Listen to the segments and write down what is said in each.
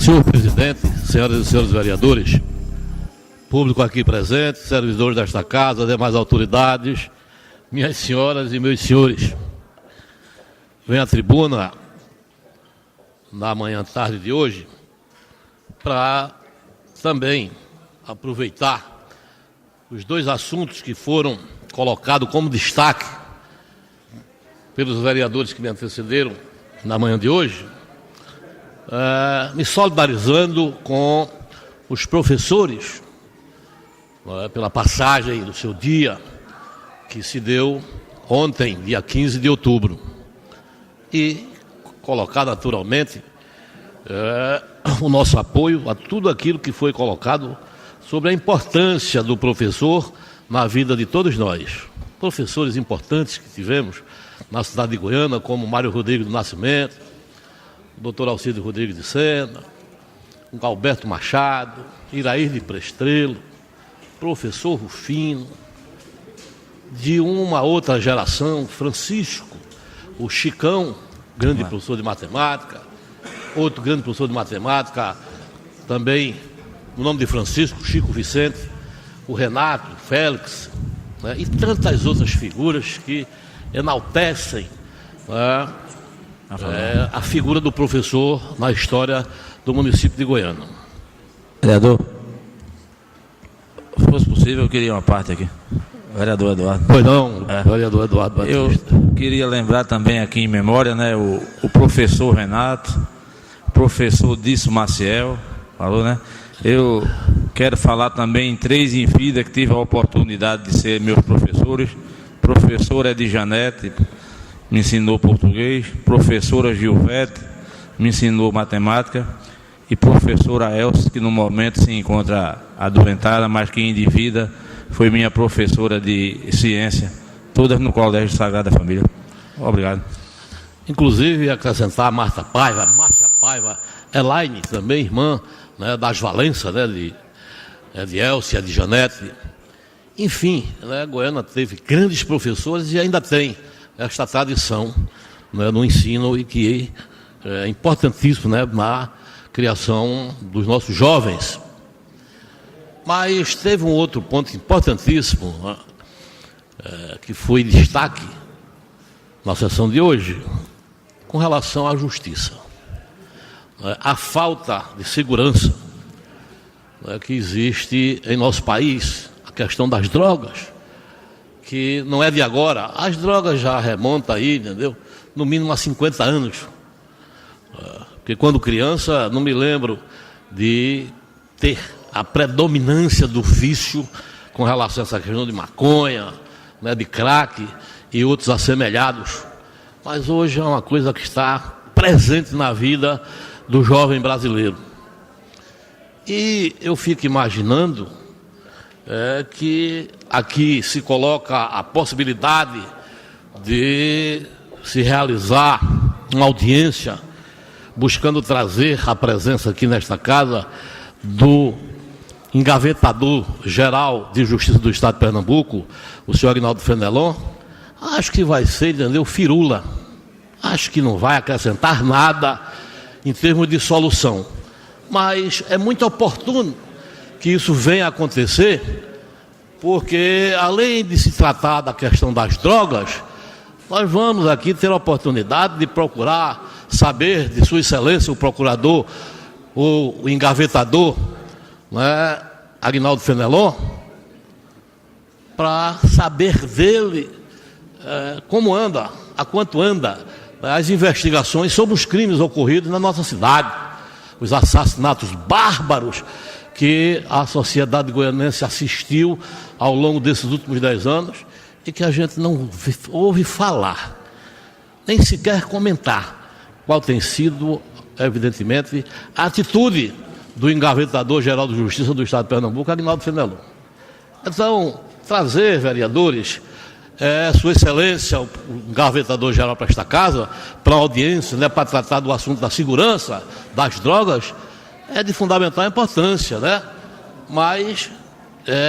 Senhor presidente, senhoras e senhores vereadores, público aqui presente, servidores desta casa, demais autoridades, minhas senhoras e meus senhores, venho à tribuna na manhã tarde de hoje para também aproveitar os dois assuntos que foram colocados como destaque pelos vereadores que me antecederam na manhã de hoje, me solidarizando com os professores pela passagem do seu dia que se deu ontem, dia 15 de outubro, e colocar naturalmente o nosso apoio a tudo aquilo que foi colocado sobre a importância do professor na vida de todos nós. Professores importantes que tivemos na cidade de Goiânia, como Mário Rodrigues do Nascimento, o doutor Alcides Rodrigues de Sena, o Alberto Machado, Irair de Prestrelo, professor Rufino, de uma outra geração, Francisco, o Chicão, grande professor de matemática, outro grande professor de matemática, também no nome de Francisco, Chico Vicente, o Renato, o Félix, né, e tantas outras figuras que enaltecem a figura do professor na história do município de Goiânia. Vereador, se fosse possível, eu queria uma parte aqui. Vereador Eduardo. Pois não, vereador Eduardo Batista. Eu queria lembrar também aqui em memória, né, o professor Renato, o professor Dício Maciel, falou, né? Eu quero falar também em três em vida que tive a oportunidade de ser meus professores. Professora Edjanete me ensinou português, professora Gilvete me ensinou matemática e professora Elsa, que no momento se encontra adoentada, mas que em vida foi minha professora de ciência, todas no Colégio Sagrada Família. Obrigado. Inclusive, acrescentar a Márcia Paiva, Elaine também, irmã, né, das Valença, né, de Elcia, de Janete. Enfim, né, Goiânia teve grandes professores e ainda tem esta tradição, né, no ensino e que é importantíssimo, né, na criação dos nossos jovens. Mas teve um outro ponto importantíssimo, né, que foi destaque na sessão de hoje, com relação à justiça. A falta de segurança, né, que existe em nosso país, a questão das drogas, que não é de agora. As drogas já remontam aí, entendeu? No mínimo há 50 anos. Porque quando criança, não me lembro de ter a predominância do vício com relação a essa questão de maconha, né, de crack e outros assemelhados. Mas hoje é uma coisa que está presente na vida do jovem brasileiro. E eu fico imaginando que aqui se coloca a possibilidade de se realizar uma audiência buscando trazer a presença aqui nesta casa do engavetador geral de Justiça do Estado de Pernambuco, o senhor Aguinaldo Fenelon. Acho que vai ser, entendeu, firula. Acho que não vai acrescentar nada em termos de solução. Mas é muito oportuno que isso venha a acontecer, porque além de se tratar da questão das drogas, nós vamos aqui ter a oportunidade de procurar saber de Sua Excelência, o procurador, o engavetador, né, Aguinaldo Fenelon, para saber dele como anda, a quanto anda as investigações sobre os crimes ocorridos na nossa cidade, os assassinatos bárbaros que a sociedade goianense assistiu ao longo desses últimos 10 anos e que a gente não ouve falar, nem sequer comentar qual tem sido, evidentemente, a atitude do engavetador geral de Justiça do Estado de Pernambuco, Aguinaldo Fenelon. Então, trazer, vereadores, Sua Excelência, o engavetador geral para esta casa, para a audiência, né, para tratar do assunto da segurança, das drogas, é de fundamental importância, né? Mas,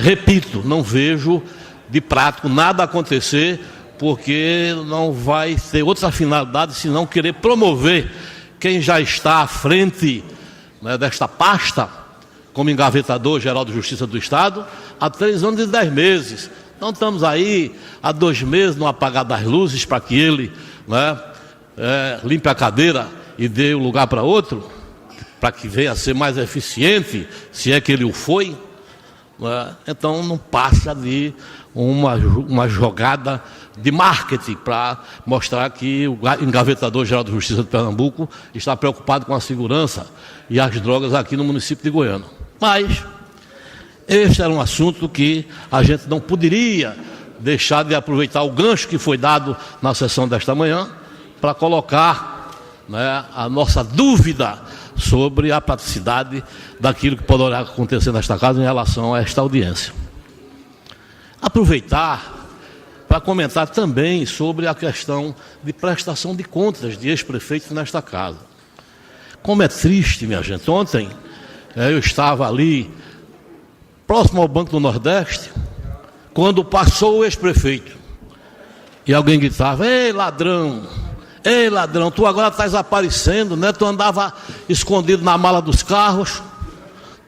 repito, não vejo de prático nada acontecer, porque não vai ter outra finalidade senão querer promover quem já está à frente, né, desta pasta como engavetador-geral de Justiça do Estado há 3 anos e 10 meses. Então estamos aí há 2 meses no apagar das luzes para que ele, né, limpe a cadeira e dê um lugar para outro, para que venha a ser mais eficiente, se é que ele o foi. Então não passa de uma jogada de marketing para mostrar que o engavetador-geral de Justiça de Pernambuco está preocupado com a segurança e as drogas aqui no município de Goiânia. Mas este era um assunto que a gente não poderia deixar de aproveitar o gancho que foi dado na sessão desta manhã para colocar, né, a nossa dúvida sobre a praticidade daquilo que poderá acontecer nesta casa em relação a esta audiência. Aproveitar para comentar também sobre a questão de prestação de contas de ex-prefeitos nesta casa. Como é triste, minha gente. Ontem eu estava ali, próximo ao Banco do Nordeste, quando passou o ex-prefeito. E alguém gritava: ei, ladrão, tu agora estás aparecendo, né? Tu andava escondido na mala dos carros,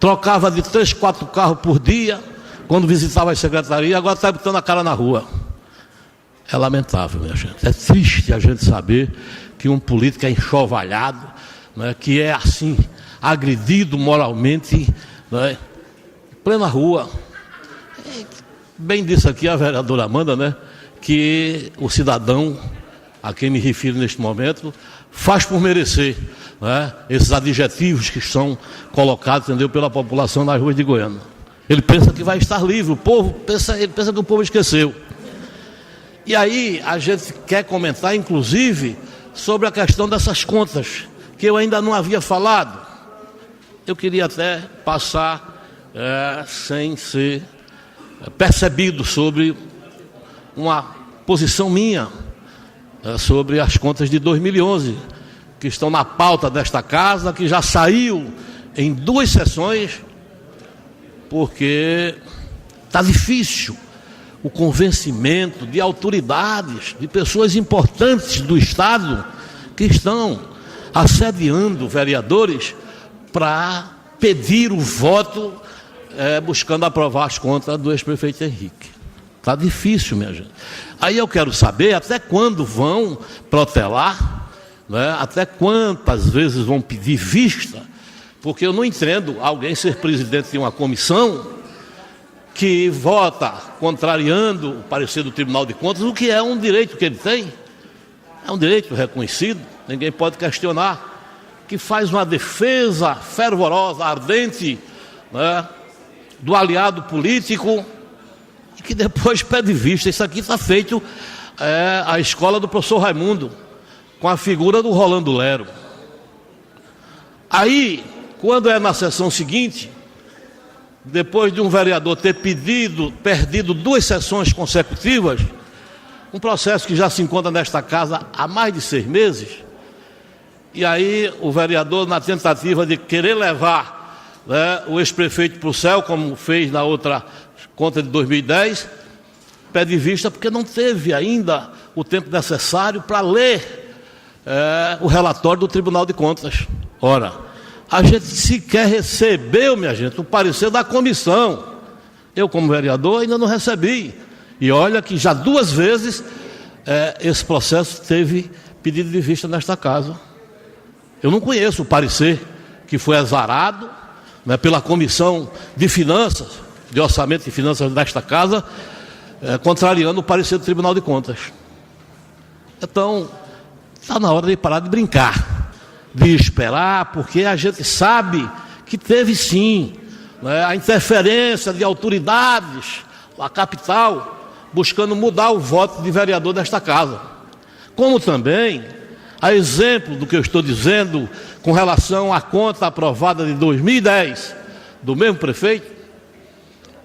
trocava de 3, 4 carros por dia, quando visitava as secretarias, agora está botando a cara na rua. É lamentável, minha gente. É triste a gente saber que um político é enxovalhado, né, que é assim, agredido moralmente, né, em plena rua. Bem disse aqui a vereadora Amanda, né, que o cidadão a quem me refiro neste momento faz por merecer, né, esses adjetivos que são colocados, entendeu, pela população nas ruas de Goiânia. Ele pensa que vai estar livre, ele pensa que o povo esqueceu. E aí a gente quer comentar, inclusive, sobre a questão dessas contas, que eu ainda não havia falado. Eu queria até passar sem ser percebido sobre uma posição minha sobre as contas de 2011, que estão na pauta desta casa, que já saiu em 2 sessões, porque está difícil o convencimento de autoridades, de pessoas importantes do Estado que estão assediando vereadores para pedir o voto, buscando aprovar as contas do ex-prefeito Henrique. Está difícil, minha gente. Aí eu quero saber até quando vão protelar, né? Até quantas vezes vão pedir vista, porque eu não entendo alguém ser presidente de uma comissão que vota contrariando o parecer do Tribunal de Contas, o que é um direito que ele tem, é um direito reconhecido, ninguém pode questionar, que faz uma defesa fervorosa, ardente, né, do aliado político, e que depois pede vista. Isso aqui está feito a escola do professor Raimundo, com a figura do Rolando Lero. Aí, quando é na sessão seguinte, depois de um vereador ter perdido 2 sessões consecutivas, um processo que já se encontra nesta casa há mais de 6 meses, e aí o vereador, na tentativa de querer levar, né, o ex-prefeito para o céu, como fez na outra conta de 2010, pede vista porque não teve ainda o tempo necessário para ler o relatório do Tribunal de Contas. Ora, a gente sequer recebeu, minha gente, o parecer da comissão. Eu, como vereador, ainda não recebi. E olha que já 2 vezes esse processo teve pedido de vista nesta casa. Eu não conheço o parecer que foi exarado, né, pela Comissão de Finanças, de Orçamento e Finanças desta casa, contrariando o parecer do Tribunal de Contas. Então, está na hora de parar de brincar, de esperar, porque a gente sabe que teve sim, né, a interferência de autoridades, a capital, buscando mudar o voto de vereador desta casa. Como também, a exemplo do que eu estou dizendo com relação à conta aprovada de 2010, do mesmo prefeito,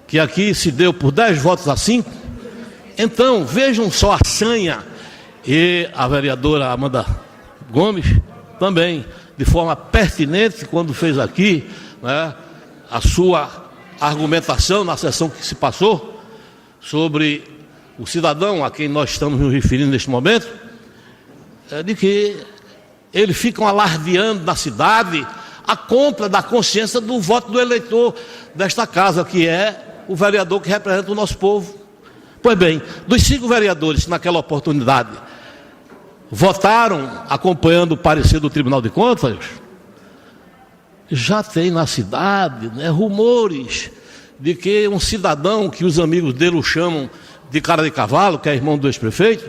que aqui se deu por 10 votos a 5. Então, vejam só a sanha, e a vereadora Amanda Gomes também, de forma pertinente, quando fez aqui, né, a sua argumentação na sessão que se passou, sobre o cidadão a quem nós estamos nos referindo neste momento, de que eles ficam alardeando na cidade a compra da consciência do voto do eleitor desta casa, que é o vereador que representa o nosso povo. Pois bem, dos 5 vereadores que naquela oportunidade votaram acompanhando o parecer do Tribunal de Contas, já tem na cidade, né, rumores de que um cidadão que os amigos dele o chamam de cara de cavalo, que é irmão do ex-prefeito,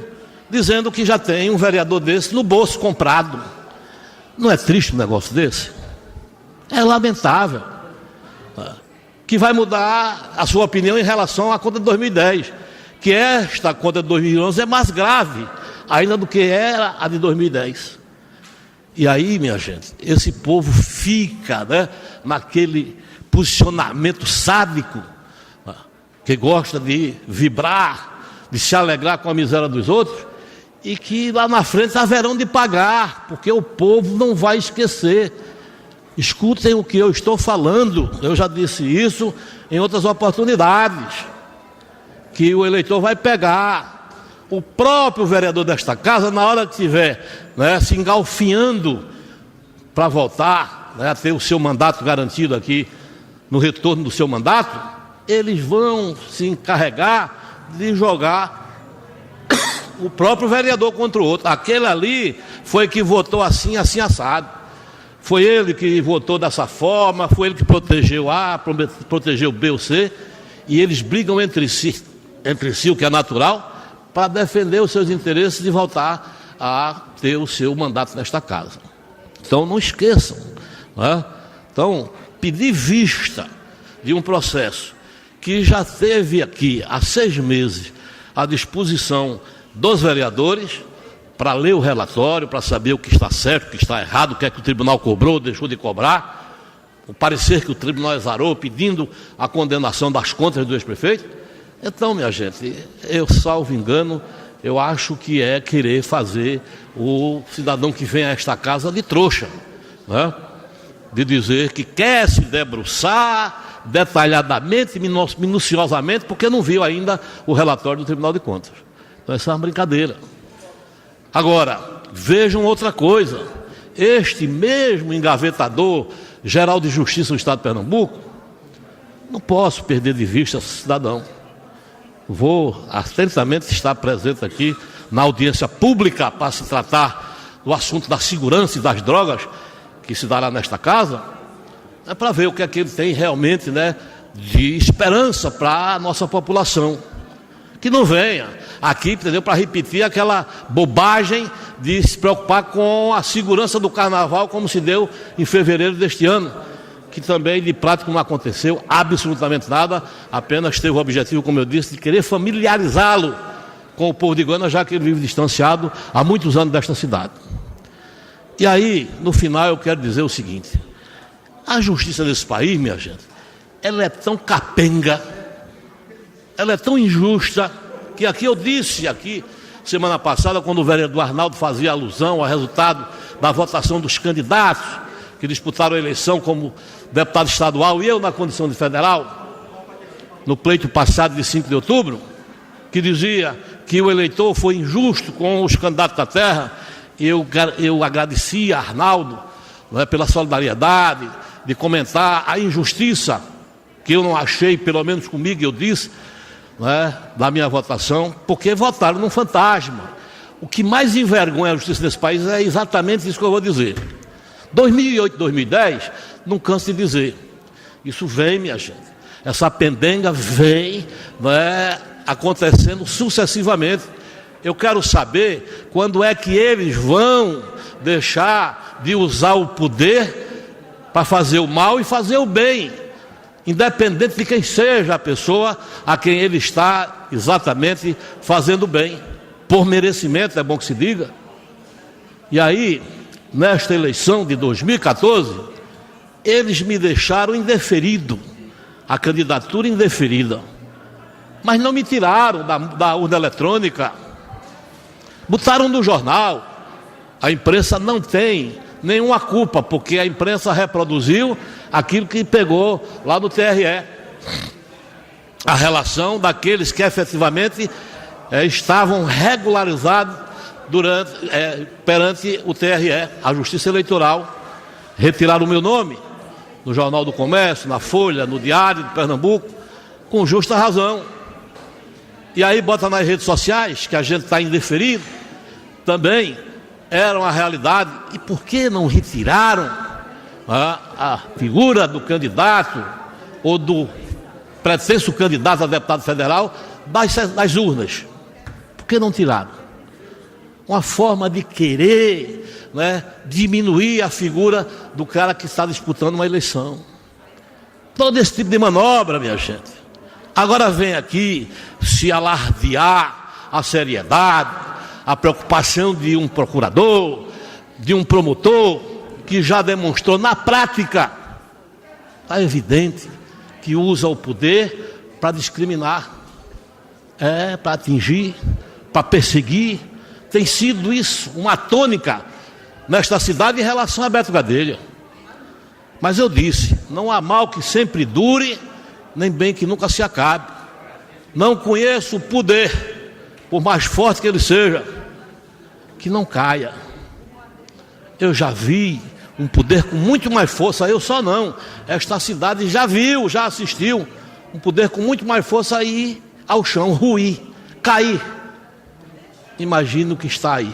dizendo que já tem um vereador desse no bolso comprado. Não é triste um negócio desse? É lamentável. Que vai mudar a sua opinião em relação à conta de 2010, que esta conta de 2011 é mais grave ainda do que era a de 2010. E aí, minha gente, esse povo fica, né, naquele posicionamento sádico, que gosta de vibrar, de se alegrar com a miséria dos outros, e que lá na frente haverão de pagar, porque o povo não vai esquecer. Escutem o que eu estou falando, eu já disse isso em outras oportunidades, que o eleitor vai pegar. O próprio vereador desta casa, na hora que estiver, né, se engalfinhando para voltar, né, a ter o seu mandato garantido aqui, no retorno do seu mandato, eles vão se encarregar de jogar o próprio vereador contra o outro. Aquele ali foi que votou assim, assim assado. Foi ele que votou dessa forma, foi ele que protegeu A, protegeu B ou C, e eles brigam entre si, o que é natural, para defender os seus interesses e voltar a ter o seu mandato nesta casa. Então não esqueçam, né? Então, pedir vista de um processo que já teve aqui há 6 meses à disposição dos vereadores para ler o relatório, para saber o que está certo, o que está errado, o que é que o tribunal cobrou, deixou de cobrar, o parecer que o tribunal exarou pedindo a condenação das contas do ex-prefeito. Então, minha gente, eu, salvo engano, eu acho que é querer fazer o cidadão que vem a esta casa de trouxa, né? De dizer que quer se debruçar detalhadamente, minuciosamente, porque não viu ainda o relatório do Tribunal de Contas. Então, essa é uma brincadeira. Agora, vejam outra coisa. Este mesmo engavetador geral de Justiça do Estado de Pernambuco, não posso perder de vista esse cidadão. Vou atentamente estar presente aqui na audiência pública para se tratar do assunto da segurança e das drogas que se dará nesta casa, é para ver o que é que ele tem realmente, né, de esperança para a nossa população. Que não venha aqui, entendeu, para repetir aquela bobagem de se preocupar com a segurança do carnaval, como se deu em fevereiro deste ano, que também de prática não aconteceu absolutamente nada, apenas teve o objetivo, como eu disse, de querer familiarizá-lo com o povo de Goiânia, já que ele vive distanciado há muitos anos desta cidade. E aí, no final, eu quero dizer o seguinte: a justiça desse país, minha gente, ela é tão capenga, ela é tão injusta, que aqui eu disse, semana passada, quando o vereador Arnaldo fazia alusão ao resultado da votação dos candidatos que disputaram a eleição como deputado estadual e eu na condição de federal, no pleito passado de 5 de outubro, que dizia que o eleitor foi injusto com os candidatos da terra, eu agradeci a Arnaldo, né, pela solidariedade, de comentar a injustiça que eu não achei, pelo menos comigo, eu disse, né, da minha votação, porque votaram num fantasma. O que mais envergonha a justiça desse país é exatamente isso que eu vou dizer. 2008, 2010, não canso de dizer. Isso vem, minha gente. Essa pendenga vem, né, acontecendo sucessivamente. Eu quero saber quando é que eles vão deixar de usar o poder para fazer o mal e fazer o bem, independente de quem seja a pessoa a quem ele está exatamente fazendo bem, por merecimento, é bom que se diga. E aí, nesta eleição de 2014, eles me deixaram indeferido, a candidatura indeferida, mas não me tiraram da urna eletrônica, botaram no jornal. A imprensa não tem nenhuma culpa, porque a imprensa reproduziu aquilo que pegou lá no TRE, a relação daqueles que efetivamente estavam regularizados perante o TRE, a Justiça Eleitoral, retiraram o meu nome no Jornal do Comércio, na Folha, no Diário de Pernambuco, com justa razão. E aí bota nas redes sociais que a gente está indeferido, também era uma realidade. E por que não retiraram a figura do candidato ou do pretenso candidato a deputado federal das urnas? Por que não tiraram? Uma forma de querer, né, diminuir a figura do cara que está disputando uma eleição. Todo esse tipo de manobra, minha gente. Agora vem aqui se alardear a seriedade, a preocupação de um procurador, de um promotor, que já demonstrou na prática, está evidente, que usa o poder para discriminar, para atingir, para perseguir. Tem sido isso uma tônica nesta cidade em relação a Beto Gadelha. Mas eu disse, não há mal que sempre dure, nem bem que nunca se acabe. Não conheço o poder, por mais forte que ele seja, que não caia. Eu já vi um poder com muito mais força, eu só não. Esta cidade já viu, já assistiu um poder com muito mais força ir ao chão, ruir, cair. Imagina o que está aí.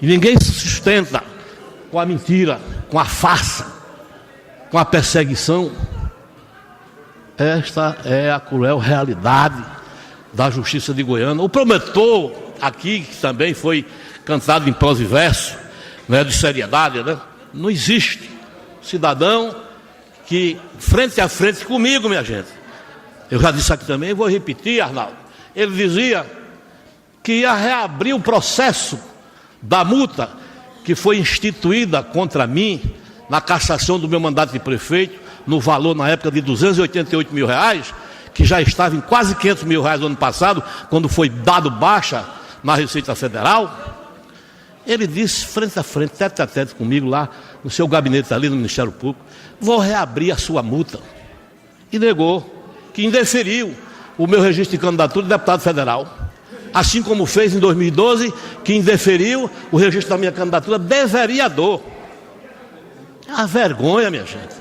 E ninguém se sustenta com a mentira, com a farsa, com a perseguição. Esta é a cruel realidade da justiça de Goiânia. O promotor aqui, que também foi cantado em prosa e verso, né, de seriedade, né? Não existe cidadão que, frente a frente comigo, minha gente, eu já disse aqui também, vou repetir, Arnaldo, ele dizia que ia reabrir o processo da multa que foi instituída contra mim na cassação do meu mandato de prefeito, no valor na época de R$288 mil, que já estava em quase R$500 mil no ano passado, quando foi dado baixa na Receita Federal. Ele disse, frente a frente, tete a tete comigo lá, no seu gabinete ali no Ministério Público, vou reabrir a sua multa. E negou, que indeferiu o meu registro de candidatura de deputado federal. Assim como fez em 2012, que indeferiu o registro da minha candidatura de vereador. É uma vergonha, minha gente.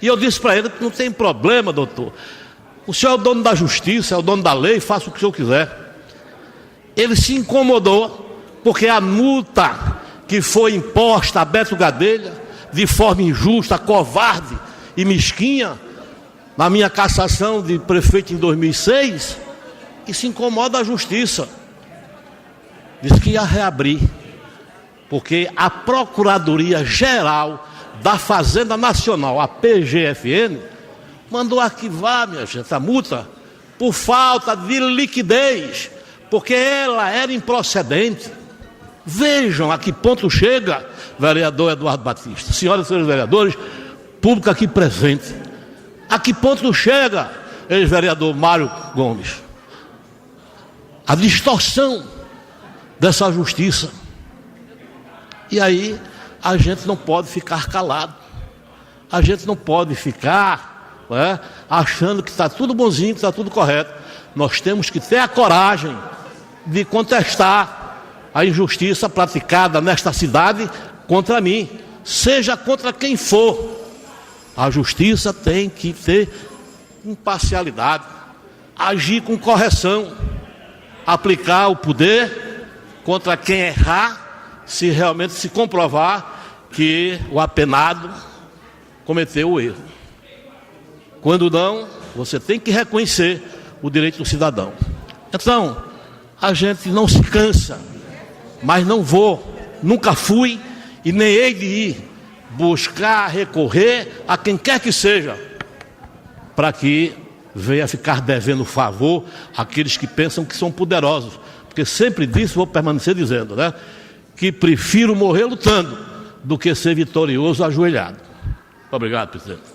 E eu disse para ele que não tem problema, doutor. O senhor é o dono da justiça, é o dono da lei, faça o que o senhor quiser. Ele se incomodou, porque a multa que foi imposta a Beto Gadelha, de forma injusta, covarde e mesquinha, na minha cassação de prefeito em 2006, e se incomoda a justiça. Disse que ia reabrir, porque a Procuradoria Geral da Fazenda Nacional, a PGFN, mandou arquivar, minha gente, a multa por falta de liquidez, porque ela era improcedente. Vejam a que ponto chega, vereador Eduardo Batista, senhoras e senhores vereadores, público aqui presente, a que ponto chega, ex-vereador Mário Gomes, a distorção dessa justiça. E aí a gente não pode ficar calado, a gente não pode ficar achando que está tudo bonzinho, que está tudo correto. Nós temos que ter a coragem de contestar a injustiça praticada nesta cidade contra mim, seja contra quem for. A justiça tem que ter imparcialidade, agir com correção, aplicar o poder contra quem errar, se realmente se comprovar que o apenado cometeu o erro. Quando não, você tem que reconhecer o direito do cidadão. Então, a gente não se cansa, mas não vou, nunca fui e nem hei de ir buscar recorrer a quem quer que seja, para que venha ficar devendo favor àqueles que pensam que são poderosos. Porque sempre disse, vou permanecer dizendo, que prefiro morrer lutando do que ser vitorioso ajoelhado. Muito obrigado, presidente.